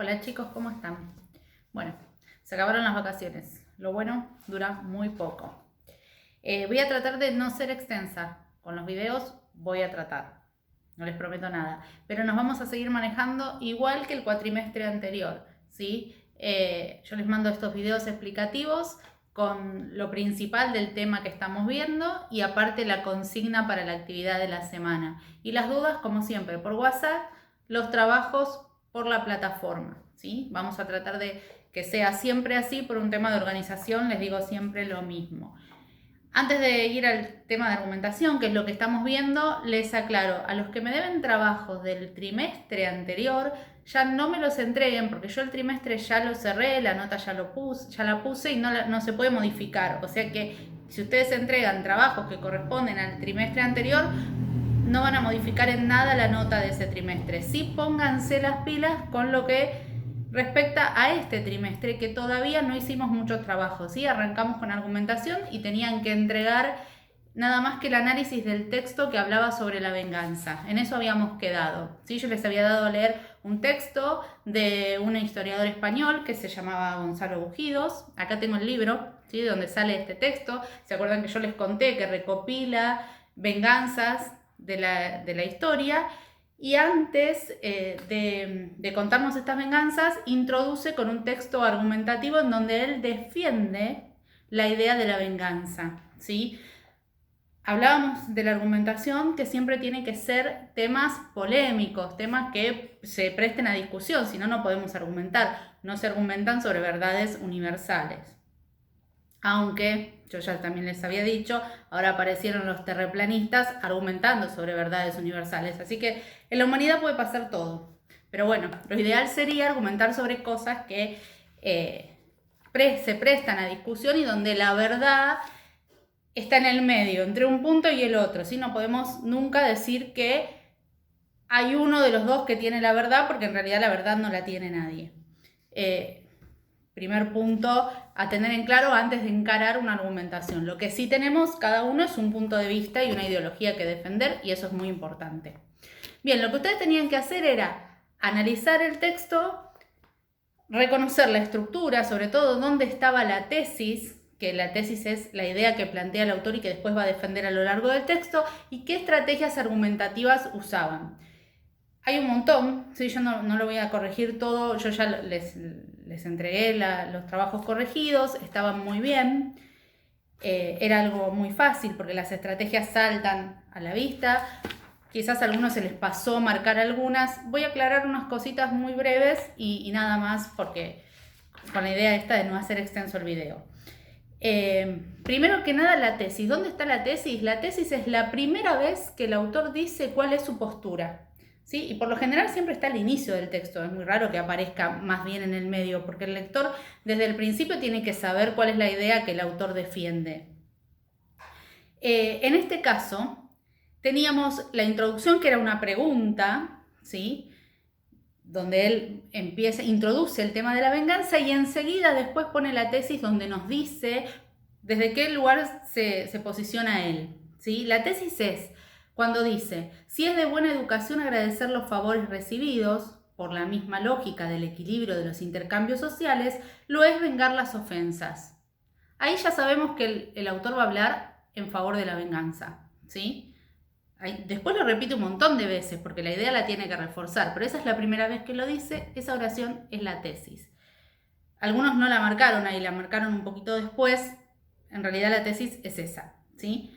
Hola chicos, ¿cómo están? Bueno, se acabaron las vacaciones. Lo bueno, dura muy poco. Voy a tratar de no ser extensa. Con los videos voy a tratar. No les prometo nada. Pero nos vamos a seguir manejando igual que el cuatrimestre anterior, ¿sí? Yo les mando estos videos explicativos con lo principal del tema que estamos viendo y aparte la consigna para la actividad de la semana. Y las dudas, como siempre, por WhatsApp, los trabajos por la plataforma, ¿sí? Vamos a tratar de que sea siempre así por un tema de organización, les digo siempre lo mismo. Antes de ir al tema de argumentación, que es lo que estamos viendo, les aclaro, a los que me deben trabajos del trimestre anterior, ya no me los entreguen porque yo el trimestre ya lo cerré, la nota ya la puse y no se puede modificar. O sea que si ustedes entregan trabajos que corresponden al trimestre anterior, no van a modificar en nada la nota de ese trimestre. Sí, pónganse las pilas con lo que respecta a este trimestre, que todavía no hicimos muchos trabajos, ¿sí? Arrancamos con argumentación y tenían que entregar nada más que el análisis del texto que hablaba sobre la venganza. En eso habíamos quedado, ¿sí? Yo les había dado a leer un texto de un historiador español que se llamaba Gonzalo Bujidos. Acá tengo el libro, ¿sí? Donde sale este texto. ¿Se acuerdan que yo les conté que recopila venganzas de la historia? Y antes de contarnos estas venganzas, introduce con un texto argumentativo en donde él defiende la idea de la venganza, ¿sí? Hablábamos de la argumentación que siempre tiene que ser temas polémicos, temas que se presten a discusión, si no, no podemos argumentar. No se argumentan sobre verdades universales. Aunque, yo ya también les había dicho, ahora aparecieron los terraplanistas argumentando sobre verdades universales. Así que en la humanidad puede pasar todo. Pero bueno, lo ideal sería argumentar sobre cosas que se prestan a discusión y donde la verdad está en el medio, entre un punto y el otro. ¿Sí? No podemos nunca decir que hay uno de los dos que tiene la verdad, porque en realidad la verdad no la tiene nadie. Primer punto a tener en claro antes de encarar una argumentación. Lo que sí tenemos cada uno es un punto de vista y una ideología que defender, y eso es muy importante. Bien, lo que ustedes tenían que hacer era analizar el texto, reconocer la estructura, sobre todo dónde estaba la tesis, que la tesis es la idea que plantea el autor y que después va a defender a lo largo del texto, y qué estrategias argumentativas usaban. Hay un montón, ¿sí? Yo no lo voy a corregir todo, yo ya les entregué los trabajos corregidos, estaban muy bien, era algo muy fácil porque las estrategias saltan a la vista, quizás a algunos se les pasó marcar algunas, voy a aclarar unas cositas muy breves y nada más porque con la idea esta de no hacer extenso el video. Primero que nada la tesis, ¿dónde está la tesis? La tesis es la primera vez que el autor dice cuál es su postura. ¿Sí? Y por lo general siempre está al inicio del texto, es muy raro que aparezca más bien en el medio, porque el lector desde el principio tiene que saber cuál es la idea que el autor defiende. En este caso, teníamos la introducción que era una pregunta, ¿sí? Donde él introduce el tema de la venganza y enseguida después pone la tesis donde nos dice desde qué lugar se posiciona él, ¿sí? La tesis es cuando dice, si es de buena educación agradecer los favores recibidos, por la misma lógica del equilibrio de los intercambios sociales, lo es vengar las ofensas. Ahí ya sabemos que el autor va a hablar en favor de la venganza, ¿sí? Después lo repite un montón de veces porque la idea la tiene que reforzar, pero esa es la primera vez que lo dice, esa oración es la tesis. Algunos no la marcaron ahí, la marcaron un poquito después, en realidad la tesis es esa, ¿sí?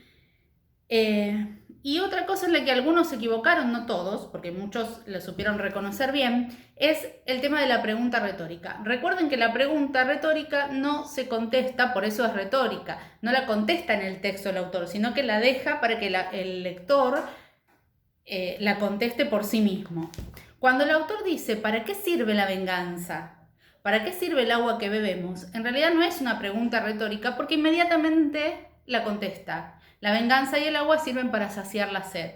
Y otra cosa en la que algunos se equivocaron, no todos, porque muchos lo supieron reconocer bien, es el tema de la pregunta retórica. Recuerden que la pregunta retórica no se contesta, por eso es retórica, no la contesta en el texto el autor, sino que la deja para que el lector la conteste por sí mismo. Cuando el autor dice, ¿para qué sirve la venganza? ¿Para qué sirve el agua que bebemos? En realidad no es una pregunta retórica porque inmediatamente la contesta. La venganza y el agua sirven para saciar la sed.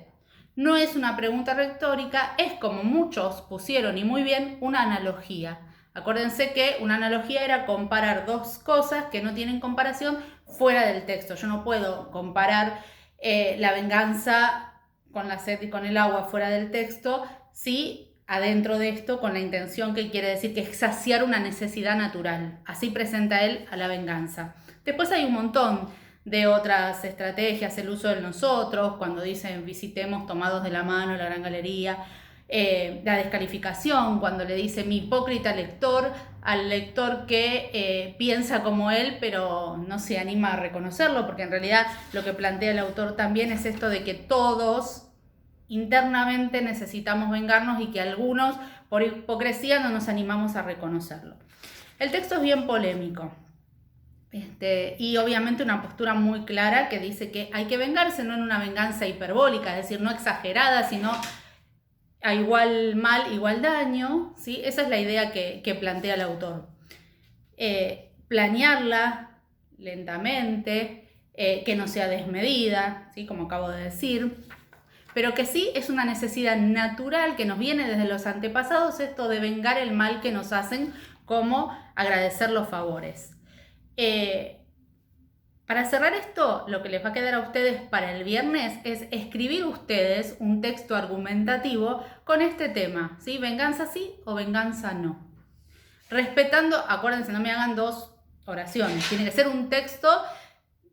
No es una pregunta retórica, es como muchos pusieron y muy bien una analogía. Acuérdense que una analogía era comparar dos cosas que no tienen comparación fuera del texto. Yo no puedo comparar la venganza con la sed y con el agua fuera del texto si adentro de esto con la intención que quiere decir que es saciar una necesidad natural. Así presenta él a la venganza. Después hay un montón de otras estrategias, el uso del nosotros, cuando dicen visitemos tomados de la mano la gran galería, la descalificación, cuando le dice mi hipócrita lector al lector que piensa como él, pero no se anima a reconocerlo, porque en realidad lo que plantea el autor también es esto de que todos internamente necesitamos vengarnos y que algunos por hipocresía no nos animamos a reconocerlo. El texto es bien polémico. Y obviamente una postura muy clara que dice que hay que vengarse, no en una venganza hiperbólica, es decir, no exagerada, sino a igual mal, igual daño, ¿sí? Esa es la idea que plantea el autor. Planearla lentamente, que no sea desmedida, ¿sí? Como acabo de decir, pero que sí es una necesidad natural que nos viene desde los antepasados, esto de vengar el mal que nos hacen, como agradecer los favores. Para cerrar esto, lo que les va a quedar a ustedes para el viernes es escribir ustedes un texto argumentativo con este tema, ¿sí? Venganza sí o venganza no. Respetando, acuérdense, no me hagan 2 oraciones, tiene que ser un texto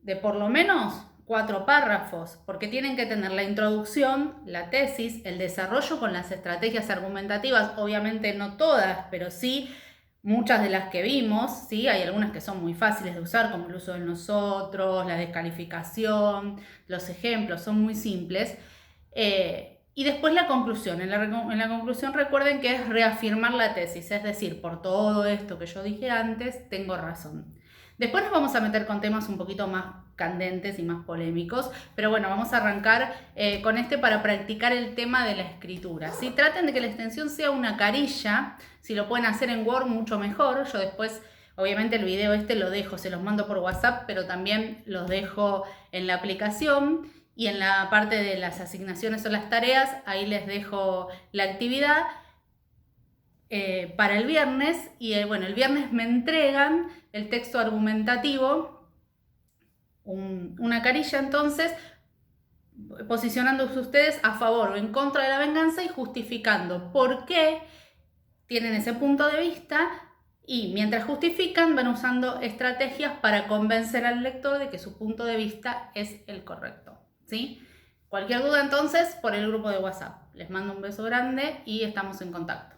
de por lo menos 4 párrafos, porque tienen que tener la introducción, la tesis, el desarrollo con las estrategias argumentativas, obviamente no todas, pero sí muchas de las que vimos, ¿sí? Hay algunas que son muy fáciles de usar, como el uso del nosotros, la descalificación, los ejemplos, son muy simples. Y después la conclusión. En la conclusión recuerden que es reafirmar la tesis, es decir, por todo esto que yo dije antes, tengo razón. Después nos vamos a meter con temas un poquito más candentes y más polémicos, pero bueno, vamos a arrancar con este para practicar el tema de la escritura, ¿sí? Traten de que la extensión sea una carilla, si lo pueden hacer en Word mucho mejor. Yo después, obviamente el video lo dejo, se los mando por WhatsApp, pero también los dejo en la aplicación y en la parte de las asignaciones o las tareas, ahí les dejo la actividad para el viernes y bueno, el viernes me entregan el texto argumentativo, una carilla entonces, posicionándose ustedes a favor o en contra de la venganza y justificando por qué tienen ese punto de vista, y mientras justifican van usando estrategias para convencer al lector de que su punto de vista es el correcto, ¿sí? Cualquier duda entonces por el grupo de WhatsApp. Les mando un beso grande y estamos en contacto.